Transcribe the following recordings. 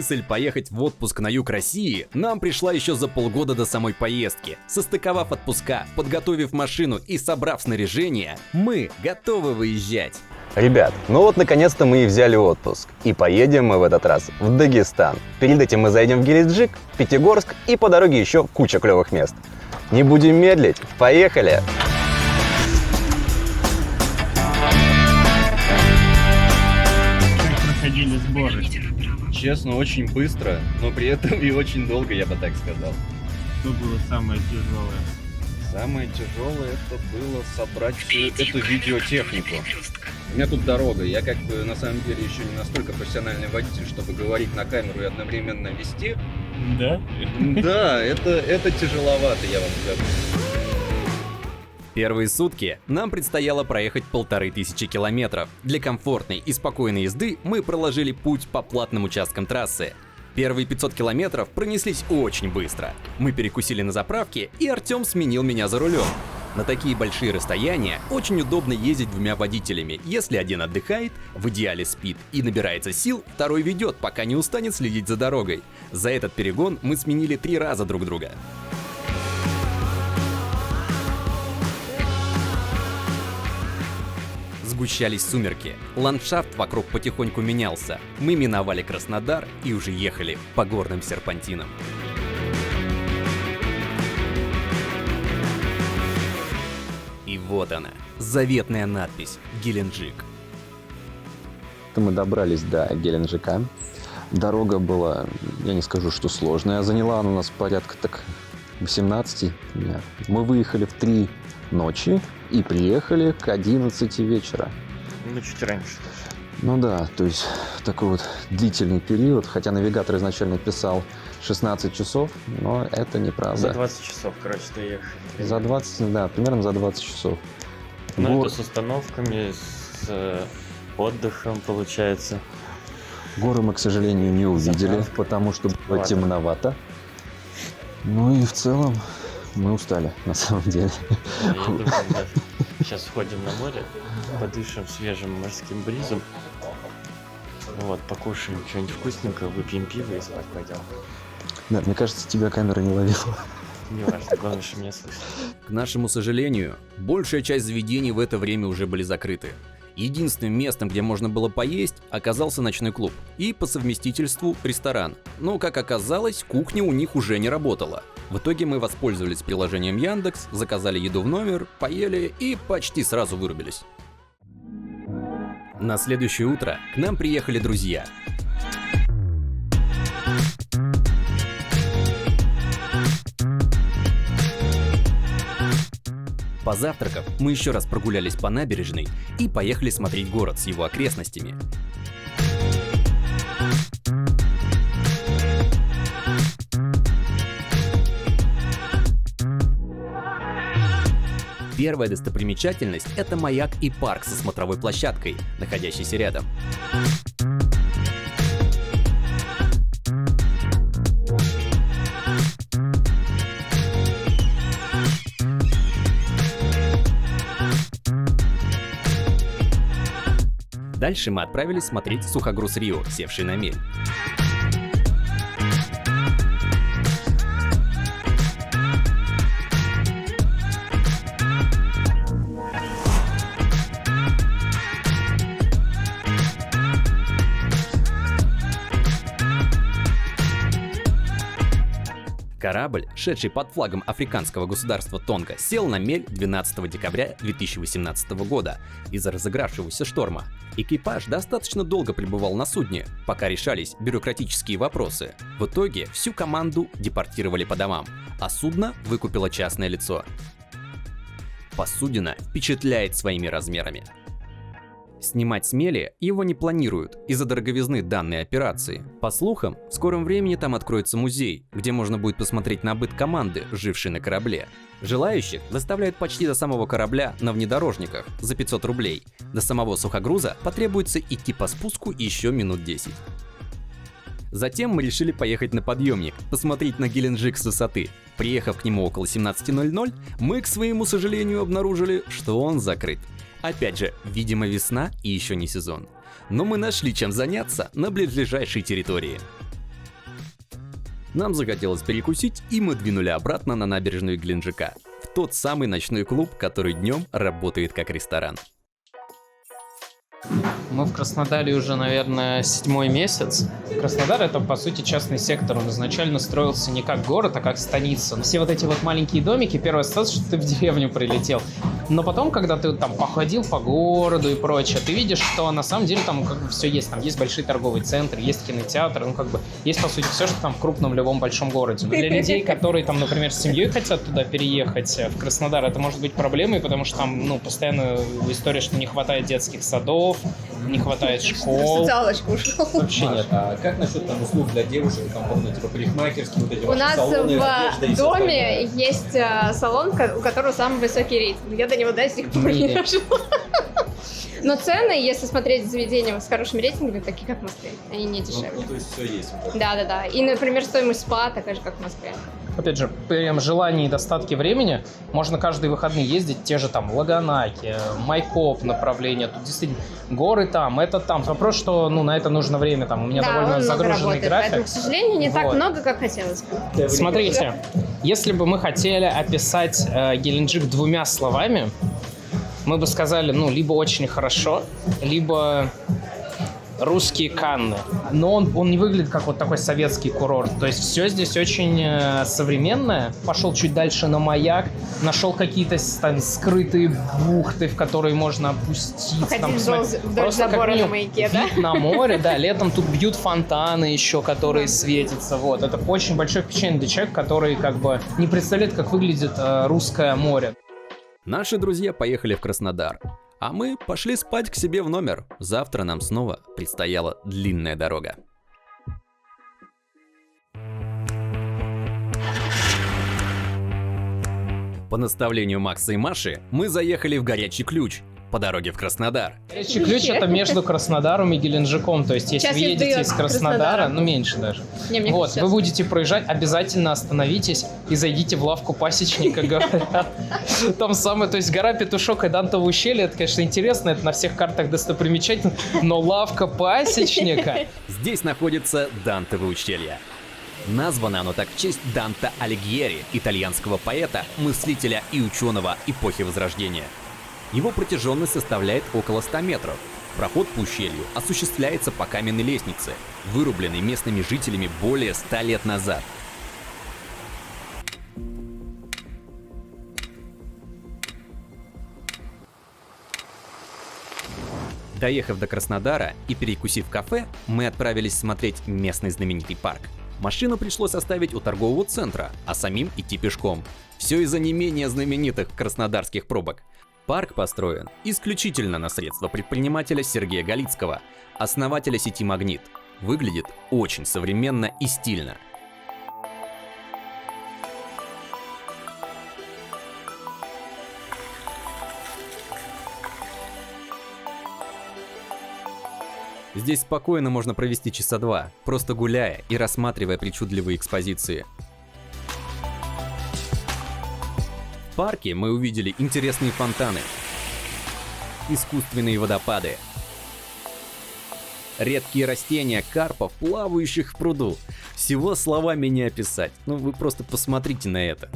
Мысль поехать в отпуск на юг России нам пришла еще за полгода до самой поездки. Состыковав отпуска, подготовив машину и собрав снаряжение, мы готовы выезжать. Ребят, ну вот наконец-то мы и взяли отпуск. И поедем мы в этот раз в Дагестан. Перед этим мы заедем в Геленджик, Пятигорск и по дороге еще куча клевых мест. Не будем медлить, поехали! Как проходили сборы? Честно, очень быстро, но при этом и очень долго, я бы так сказал. Что было самое тяжелое? Самое тяжелое это было собрать всю эту видеотехнику. У меня тут дорога, я как бы на самом деле еще не настолько профессиональный водитель, чтобы говорить на камеру и одновременно вести. Да? Да, это тяжеловато, я вам скажу. Первые сутки нам предстояло проехать 1500 километров. Для комфортной и спокойной езды мы проложили путь по платным участкам трассы. Первые 500 километров пронеслись очень быстро. Мы перекусили на заправке, и Артем сменил меня за рулем. На такие большие расстояния очень удобно ездить двумя водителями. Если один отдыхает, в идеале спит и набирается сил, второй ведет, пока не устанет следить за дорогой. За этот перегон мы сменили 3 раза друг друга. Сгущались сумерки, ландшафт вокруг потихоньку менялся. Мы миновали Краснодар и уже ехали по горным серпантинам. И вот она, заветная надпись «Геленджик». Мы добрались до Геленджика. Дорога была, я не скажу, что сложная. Заняла она у нас порядка 18 дня. Мы выехали в 3 ночи и приехали к 11 вечера. Ну, чуть раньше даже. Ну да, то есть такой вот длительный период. Хотя навигатор изначально писал 16 часов, но это неправда. За 20 часов, короче, доехали. За 20, да, примерно за 20 часов. Ну, это с установками, с отдыхом, получается. Горы мы, к сожалению, не увидели, Заправка. потому что было Ладно. темновато. Ну и в целом мы устали, на самом деле. Я думаю, да. Сейчас сходим на море, подышим свежим морским бризом. Вот, покушаем что-нибудь вкусненькое, выпьем пиво и спать пойдем. Да, мне кажется, тебя камера не ловила. Не важно, главное, что меня слышно. К нашему сожалению, большая часть заведений в это время уже были закрыты. Единственным местом, где можно было поесть, оказался ночной клуб и по совместительству ресторан. Но, как оказалось, кухня у них уже не работала. В итоге мы воспользовались приложением Яндекс, заказали еду в номер, поели и почти сразу вырубились. На следующее утро к нам приехали друзья. Позавтракав, мы еще раз прогулялись по набережной и поехали смотреть город с его окрестностями. Первая достопримечательность – это маяк и парк со смотровой площадкой, находящийся рядом. Дальше мы отправились смотреть сухогруз Рио, севший на мель. Корабль, шедший под флагом африканского государства Тонга, сел на мель 12 декабря 2018 года из-за разыгравшегося шторма. Экипаж достаточно долго пребывал на судне, пока решались бюрократические вопросы. В итоге всю команду депортировали по домам, а судно выкупило частное лицо. Посудина впечатляет своими размерами. Снимать с мели его не планируют из-за дороговизны данной операции. По слухам, в скором времени там откроется музей, где можно будет посмотреть на быт команды, жившей на корабле. Желающих доставляют почти до самого корабля на внедорожниках за 500 рублей. До самого сухогруза потребуется идти по спуску еще минут 10. Затем мы решили поехать на подъемник, посмотреть на Геленджик с высоты. Приехав к нему около 17:00, мы, к своему сожалению, обнаружили, что он закрыт. Опять же, видимо, весна и еще не сезон. Но мы нашли чем заняться на близлежащей территории. Нам захотелось перекусить, и мы двинули обратно на набережную Геленджика, в тот самый ночной клуб, который днем работает как ресторан. Мы в Краснодаре уже, наверное, 7-й месяц. Краснодар — это, по сути, частный сектор. Он изначально строился не как город, а как станица. Все вот эти вот маленькие домики, первая ассоциация, что ты в деревню прилетел. Но потом, когда ты там походил по городу и прочее, ты видишь, что на самом деле там как бы все есть. Там есть большие торговые центры, есть кинотеатры, ну как бы есть, по сути, все, что там в крупном любом большом городе. Но для людей, которые там, например, с семьей хотят туда переехать, в Краснодар, это может быть проблемой, потому что там, ну, постоянно история, что не хватает детских садов, не хватает школ. Социалочку ушел. Вообще нет. А как насчет там услуг для девушек, там, помню, типа парикмахерские, вот эти У ваши нас салоны, одежда и в всё доме остальное? есть салон, у которого самый высокий рейтинг. Я до него до сих пор не Мире. дошла. Но цены, если смотреть заведения с хорошими рейтингами, такие как в Москве. Они не дешевле. Ну, то есть все есть. Вот это. Да. И, например, стоимость спа такая же, как в Москве. Опять же, при желании и достатке времени можно каждые выходные ездить те же там Лаганаки, Майкоп направление. Тут действительно горы там, это там. Вопрос, что ну, на это нужно время. Там у меня Да, довольно он много загруженный работает, график. поэтому, к сожалению, не так Вот. много, как хотелось бы. Смотрите, если бы мы хотели описать Геленджик двумя словами, мы бы сказали, ну, либо очень хорошо, либо русские Канны. Но он не выглядит как вот такой советский курорт. То есть все здесь очень современное. Пошел чуть дальше на маяк, нашел какие-то там скрытые бухты, в которые можно опуститься. Походить там, вдоль просто как забора на минимум маяке, да? вид на море, да. Летом тут бьют фонтаны еще, которые светятся. Вот. Это очень большое впечатление для человека, который как бы не представляет, как выглядит русское море. Наши друзья поехали в Краснодар, а мы пошли спать к себе в номер. Завтра нам снова предстояла длинная дорога. По наставлению Макса и Маши мы заехали в Горячий Ключ по дороге в Краснодар. Горячий ключ — это между Краснодаром и Геленджиком. То есть, если Час вы езды едете от из Краснодара, Краснодара. ну меньше даже. Не, мне Вот, кажется, вы сейчас. будете проезжать, обязательно остановитесь и зайдите в лавку пасечника, говорят. Там самое, то есть гора Петушок и Дантово ущелье, это, конечно, интересно, это на всех картах достопримечательно, но лавка пасечника. Здесь находится Дантово ущелье. Названо оно так в честь Данте Алигьери, итальянского поэта, мыслителя и ученого эпохи Возрождения. Его протяженность составляет около 100 метров. Проход по ущелью осуществляется по каменной лестнице, вырубленной местными жителями более 100 лет назад. Доехав до Краснодара и перекусив в кафе, мы отправились смотреть местный знаменитый парк. Машину пришлось оставить у торгового центра, а самим идти пешком. Все из-за не менее знаменитых краснодарских пробок. Парк построен исключительно на средства предпринимателя Сергея Галицкого, основателя сети «Магнит». Выглядит очень современно и стильно. Здесь спокойно можно провести часа два, просто гуляя и рассматривая причудливые экспозиции. В парке мы увидели интересные фонтаны, искусственные водопады, редкие растения карпов, плавающих в пруду. Всего словами не описать, ну вы просто посмотрите на это.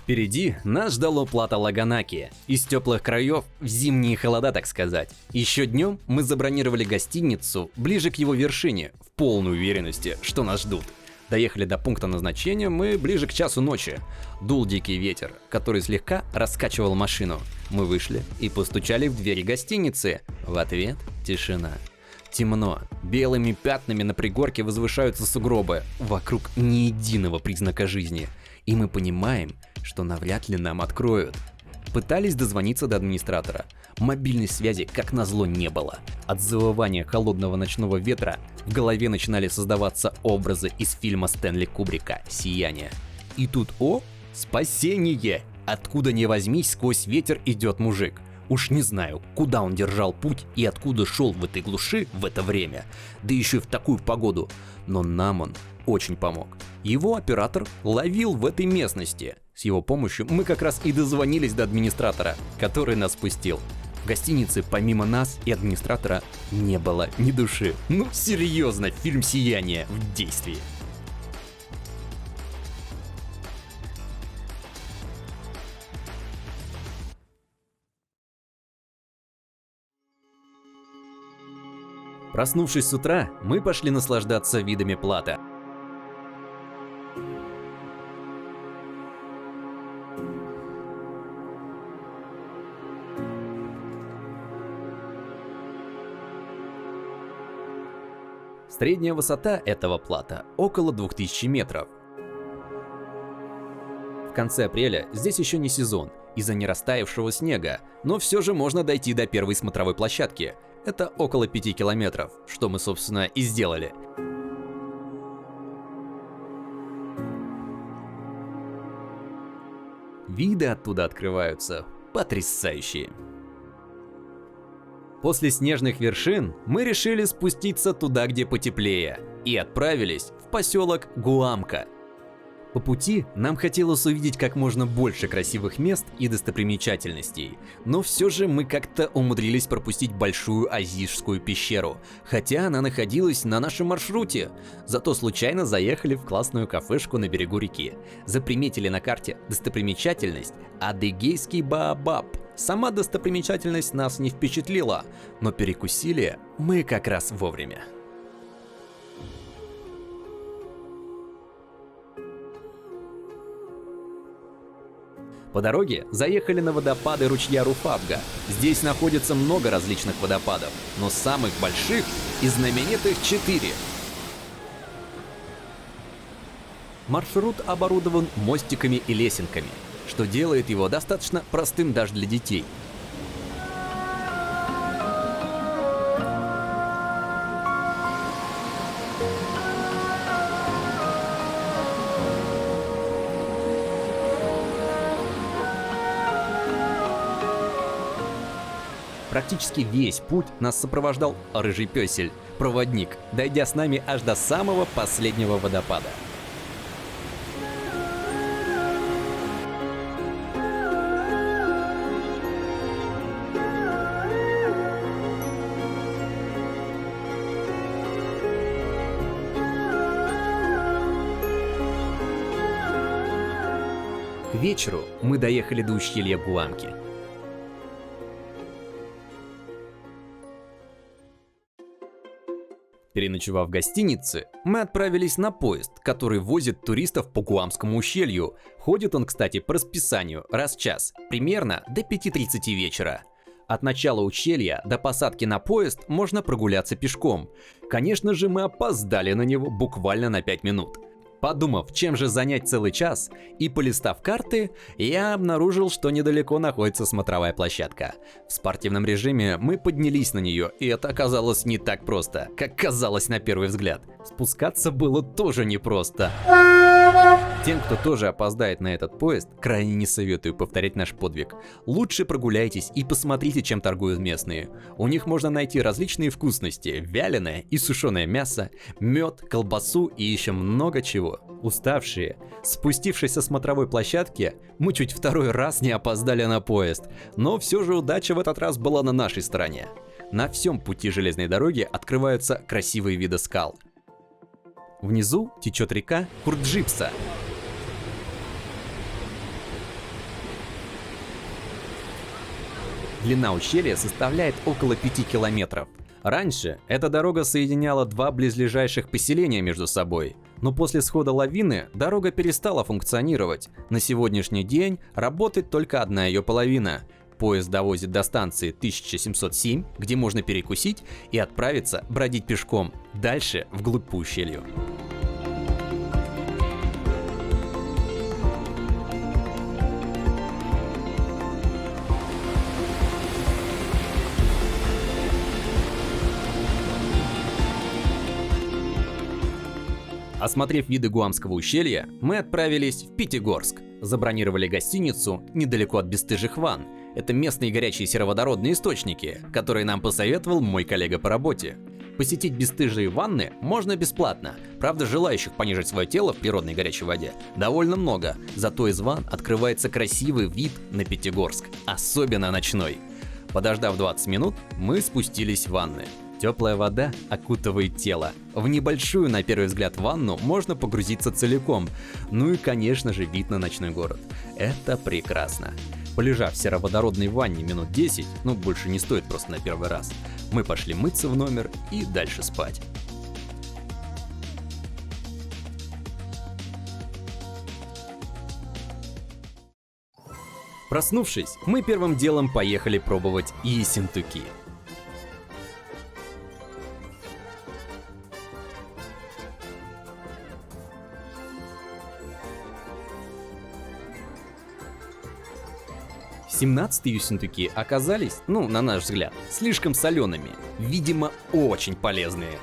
Впереди нас ждало плато Лаганаки, из теплых краев в зимние холода, так сказать. Еще днем мы забронировали гостиницу ближе к его вершине, в полной уверенности, что нас ждут. Доехали до пункта назначения мы ближе к часу ночи. Дул дикий ветер, который слегка раскачивал машину. Мы вышли и постучали в двери гостиницы. В ответ тишина. Темно. Белыми пятнами на пригорке возвышаются сугробы. Вокруг ни единого признака жизни. И мы понимаем, что навряд ли нам откроют. Пытались дозвониться до администратора. Мобильной связи, как назло, не было. От завывания холодного ночного ветра в голове начинали создаваться образы из фильма Стэнли Кубрика «Сияние». И тут, спасение! Откуда ни возьмись, сквозь ветер идет мужик. Уж не знаю, куда он держал путь и откуда шел в этой глуши в это время, да еще и в такую погоду, но нам он очень помог. Его оператор ловил в этой местности. С его помощью мы как раз и дозвонились до администратора, который нас пустил. В гостинице помимо нас и администратора не было ни души. Ну серьезно, фильм «Сияние» в действии. Проснувшись с утра, мы пошли наслаждаться видами Плата. Средняя высота этого плата около 2000 метров. В конце апреля здесь еще не сезон из-за нерастаявшего снега, но все же можно дойти до первой смотровой площадки. Это около 5 километров, что мы, собственно, и сделали. Виды оттуда открываются потрясающие. После снежных вершин мы решили спуститься туда, где потеплее, и отправились в поселок Гуамка. По пути нам хотелось увидеть как можно больше красивых мест и достопримечательностей, но все же мы как-то умудрились пропустить большую Азижскую пещеру, хотя она находилась на нашем маршруте, зато случайно заехали в классную кафешку на берегу реки. Заприметили на карте достопримечательность Адыгейский Баобаб. Сама достопримечательность нас не впечатлила, но перекусили мы как раз вовремя. По дороге заехали на водопады ручья Руфабга. Здесь находится много различных водопадов, но самых больших и знаменитых 4. Маршрут оборудован мостиками и лесенками, что делает его достаточно простым даже для детей. Практически весь путь нас сопровождал рыжий пёсель, проводник, дойдя с нами аж до самого последнего водопада. К вечеру мы доехали до ущелья Гуамки. Переночевав в гостинице, мы отправились на поезд, который возит туристов по Гуамскому ущелью. Ходит он, кстати, по расписанию раз в час, примерно до 5:30 вечера. От начала ущелья до посадки на поезд можно прогуляться пешком. Конечно же, мы опоздали на него буквально на 5 минут. Подумав, чем же занять целый час, и полистав карты, я обнаружил, что недалеко находится смотровая площадка. В спортивном режиме мы поднялись на нее, и это оказалось не так просто, как казалось на первый взгляд. Спускаться было тоже непросто. Тем, кто тоже опоздает на этот поезд, крайне не советую повторять наш подвиг. Лучше прогуляйтесь и посмотрите, чем торгуют местные. У них можно найти различные вкусности, вяленое и сушеное мясо, мед, колбасу и еще много чего. Уставшие, спустившись со смотровой площадки, мы чуть второй раз не опоздали на поезд, но все же удача в этот раз была на нашей стороне. На всем пути железной дороги открываются красивые виды скал. Внизу течет река Курджипса. Длина ущелья составляет около 5 километров. Раньше эта дорога соединяла два близлежащих поселения между собой, но после схода лавины дорога перестала функционировать. На сегодняшний день работает только одна ее половина. Поезд довозит до станции 1707, где можно перекусить и отправиться бродить пешком дальше вглубь по ущелью. Осмотрев виды Гуамского ущелья, мы отправились в Пятигорск. Забронировали гостиницу недалеко от Бесстыжих ванн. Это местные горячие сероводородные источники, которые нам посоветовал мой коллега по работе. Посетить Бесстыжие ванны можно бесплатно. Правда, желающих понижить свое тело в природной горячей воде довольно много. Зато из ванн открывается красивый вид на Пятигорск, особенно ночной. Подождав 20 минут, мы спустились в ванны. Теплая вода окутывает тело. В небольшую, на первый взгляд, ванну можно погрузиться целиком. Ну и, конечно же, вид на ночной город. Это прекрасно. Полежав в сероводородной ванне минут 10, ну больше не стоит просто на первый раз, мы пошли мыться в номер и дальше спать. Проснувшись, мы первым делом поехали пробовать Ессентуки. Семнадцатые Ессентуки оказались, на наш взгляд, слишком солеными, видимо, очень полезные.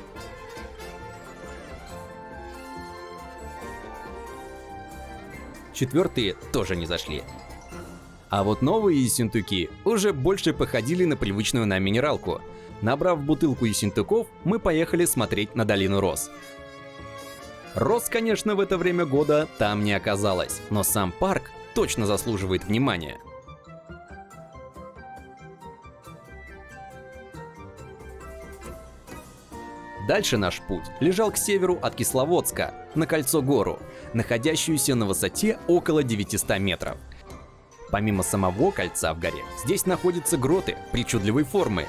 Четвертые тоже не зашли. А вот новые Ессентуки уже больше походили на привычную нам минералку. Набрав бутылку Ессентуков, мы поехали смотреть на долину роз. Роз, конечно, в это время года там не оказалось, но сам парк точно заслуживает внимания. Дальше наш путь лежал к северу от Кисловодска, на Кольцо-гору, находящуюся на высоте около 900 метров. Помимо самого кольца в горе, здесь находятся гроты причудливой формы.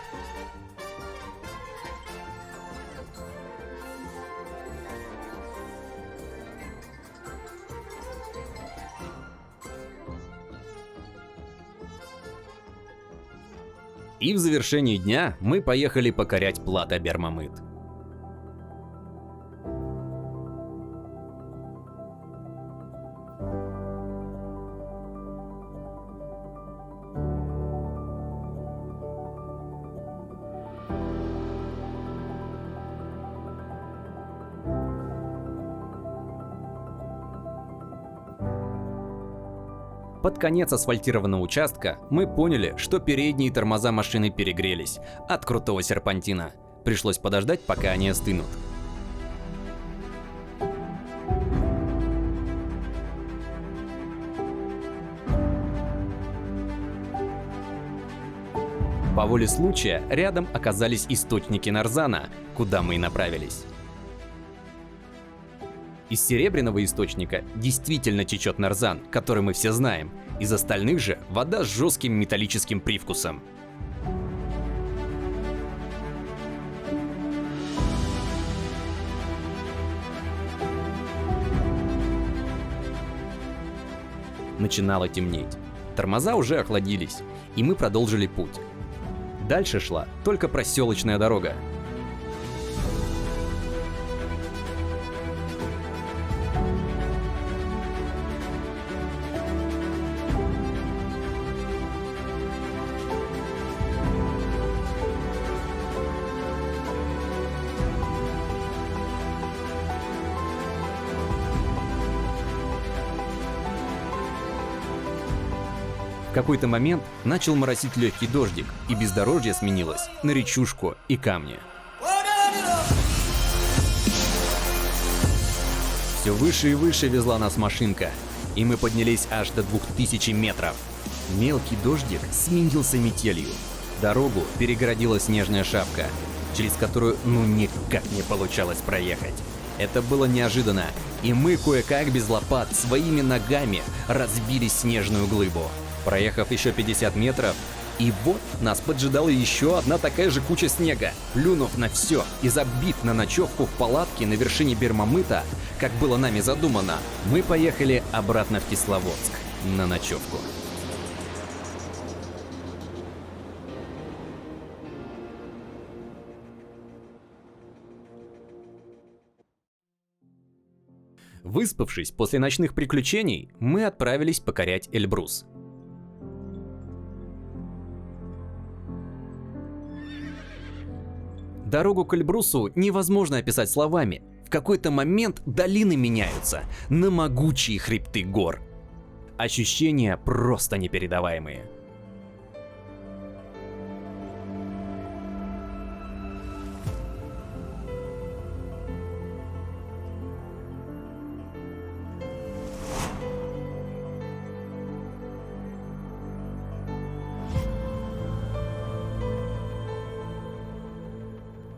И в завершении дня мы поехали покорять плато Бермамыт. Под конец асфальтированного участка мы поняли, что передние тормоза машины перегрелись от крутого серпантина. Пришлось подождать, пока они остынут. По воле случая рядом оказались источники нарзана, куда мы и направились. Из серебряного источника действительно течет нарзан, который мы все знаем. Из остальных же вода с жестким металлическим привкусом. Начинало темнеть. Тормоза уже охладились, и мы продолжили путь. Дальше шла только проселочная дорога. В какой-то момент начал моросить легкий дождик, и бездорожье сменилось на речушку и камни. Все выше и выше везла нас машинка, и мы поднялись аж до 2000 метров. Мелкий дождик сменился метелью. Дорогу перегородила снежная шапка, через которую никак не получалось проехать. Это было неожиданно, и мы кое-как без лопат своими ногами разбили снежную глыбу. Проехав еще 50 метров, и вот нас поджидала еще одна такая же куча снега. Плюнув на все и забив на ночевку в палатке на вершине Бермамыта, как было нами задумано, мы поехали обратно в Кисловодск на ночевку. Выспавшись после ночных приключений, мы отправились покорять Эльбрус. Дорогу к Эльбрусу невозможно описать словами. В какой-то момент долины меняются на могучие хребты гор. Ощущения просто непередаваемые.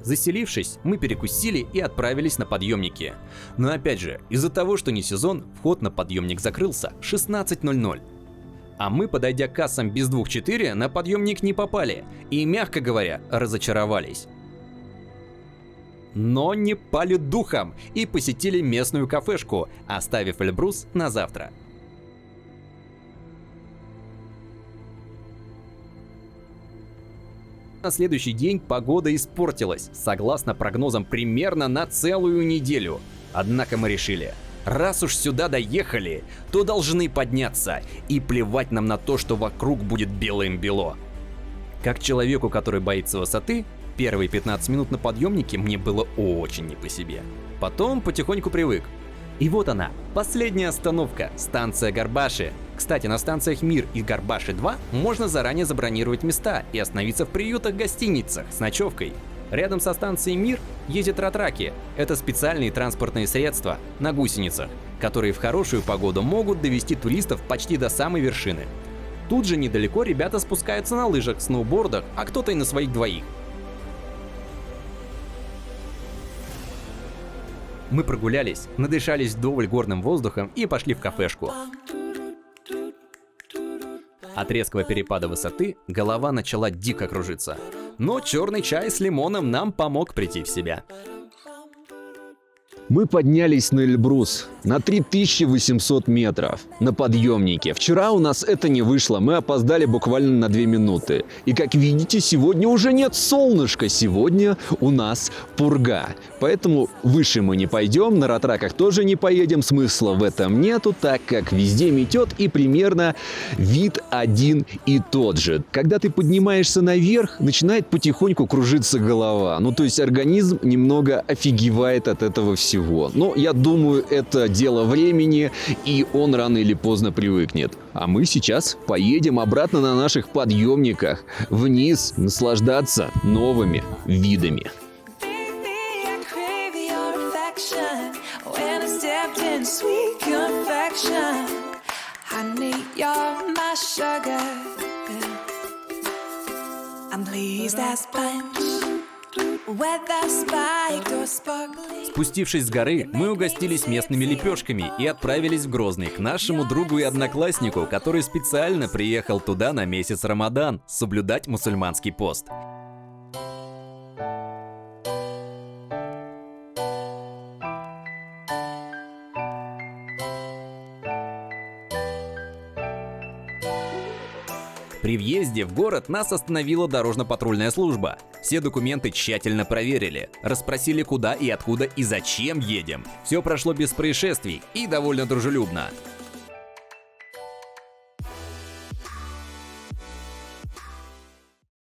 Заселившись, мы перекусили и отправились на подъемники. Но опять же, из-за того, что не сезон, вход на подъемник закрылся 16:00. А мы, подойдя к кассам без 2-4, на подъемник не попали и, мягко говоря, разочаровались. Но не пали духом и посетили местную кафешку, оставив Эльбрус на завтра. На следующий день погода испортилась, согласно прогнозам, примерно на целую неделю. Однако мы решили, раз уж сюда доехали, то должны подняться, и плевать нам на то, что вокруг будет белым-бело. Как человеку, который боится высоты, первые 15 минут на подъемнике мне было очень не по себе. Потом потихоньку привык. И вот она, последняя остановка, станция Горбаши. Кстати, на станциях Мир и Горбаши-2 можно заранее забронировать места и остановиться в приютах-гостиницах с ночевкой. Рядом со станцией Мир ездят ратраки. Это специальные транспортные средства на гусеницах, которые в хорошую погоду могут довести туристов почти до самой вершины. Тут же недалеко ребята спускаются на лыжах, сноубордах, а кто-то и на своих двоих. Мы прогулялись, надышались вдоволь горным воздухом и пошли в кафешку. От резкого перепада высоты голова начала дико кружиться. Но черный чай с лимоном нам помог прийти в себя. Мы поднялись на Эльбрус на 3800 метров на подъемнике. Вчера у нас это не вышло, мы опоздали буквально на 2 минуты. И как видите, сегодня уже нет солнышка, сегодня у нас пурга. Поэтому выше мы не пойдем, на ратраках тоже не поедем, смысла в этом нету, так как везде метет и примерно вид один и тот же. Когда ты поднимаешься наверх, начинает потихоньку кружиться голова. Ну то есть организм немного офигевает от этого всего. Но я думаю, это дело времени, и он рано или поздно привыкнет. А мы сейчас поедем обратно на наших подъемниках вниз, наслаждаться новыми видами. Спустившись с горы, мы угостились местными лепешками и отправились в Грозный к нашему другу и однокласснику, который специально приехал туда на месяц Рамадан соблюдать мусульманский пост. При въезде в город нас остановила дорожно-патрульная служба. Все документы тщательно проверили, расспросили, куда и откуда и зачем едем. Все прошло без происшествий и довольно дружелюбно.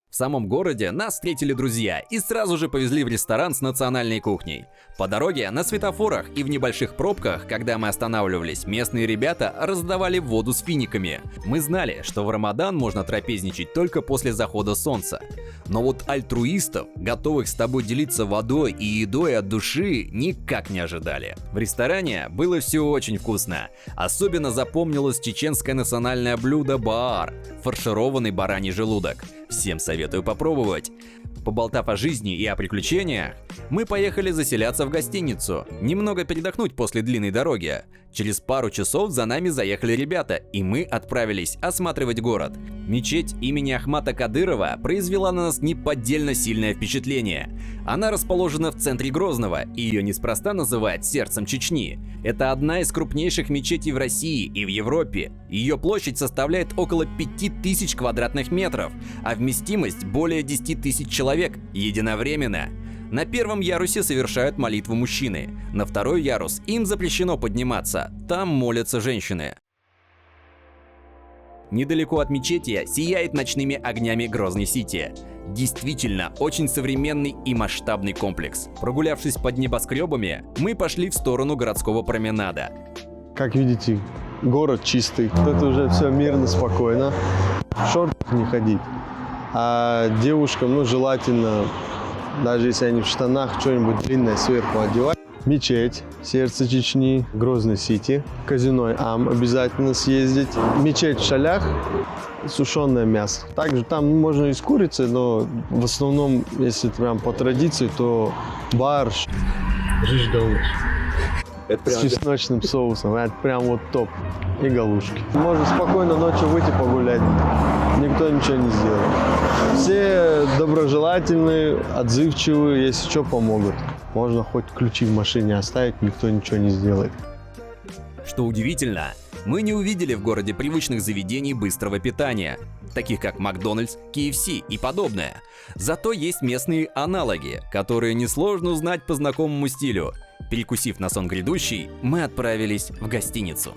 В самом городе нас встретили друзья и сразу же повезли в ресторан с национальной кухней. По дороге на светофорах и в небольших пробках, когда мы останавливались, местные ребята раздавали воду с финиками. Мы знали, что в Рамадан можно трапезничать только после захода солнца. Но вот альтруистов, готовых с тобой делиться водой и едой от души, никак не ожидали. В ресторане было все очень вкусно. Особенно запомнилось чеченское национальное блюдо баар – фаршированный бараний желудок. Всем советую попробовать. Поболтав о жизни и о приключениях, мы поехали заселяться в гостиницу, немного передохнуть после длинной дороги. Через пару часов за нами заехали ребята, и мы отправились осматривать город. Мечеть имени Ахмата Кадырова произвела на нас неподдельно сильное впечатление. Она расположена в центре Грозного, и ее неспроста называют сердцем Чечни. Это одна из крупнейших мечетей в России и в Европе. Ее площадь составляет около 5000 квадратных метров, а вместимость более 10 000 человек единовременно. На первом ярусе совершают молитву мужчины, на второй ярус им запрещено подниматься, там молятся женщины. Недалеко от мечети сияет ночными огнями Грозный-Сити. Действительно, очень современный и масштабный комплекс. Прогулявшись под небоскребами, мы пошли в сторону городского променада. Как видите, город чистый. Тут уже все мирно, спокойно. В шортах не ходить. А девушкам, желательно, даже если они в штанах, что-нибудь длинное сверху одевать. Мечеть, сердце Чечни, Грозный Сити, казино Ам обязательно съездить. Мечеть в Шалях, сушеное мясо. Также там можно и с курицей, но в основном, если прям по традиции, то барш, с чесночным соусом. Это прям вот топ. И галушки. Можно спокойно ночью выйти погулять. Никто ничего не сделает. Все доброжелательные, отзывчивые, если что, помогут. Можно хоть ключи в машине оставить, никто ничего не сделает. Что удивительно, мы не увидели в городе привычных заведений быстрого питания, таких как Макдональдс, KFC и подобное. Зато есть местные аналоги, которые несложно узнать по знакомому стилю. Перекусив на сон грядущий, мы отправились в гостиницу.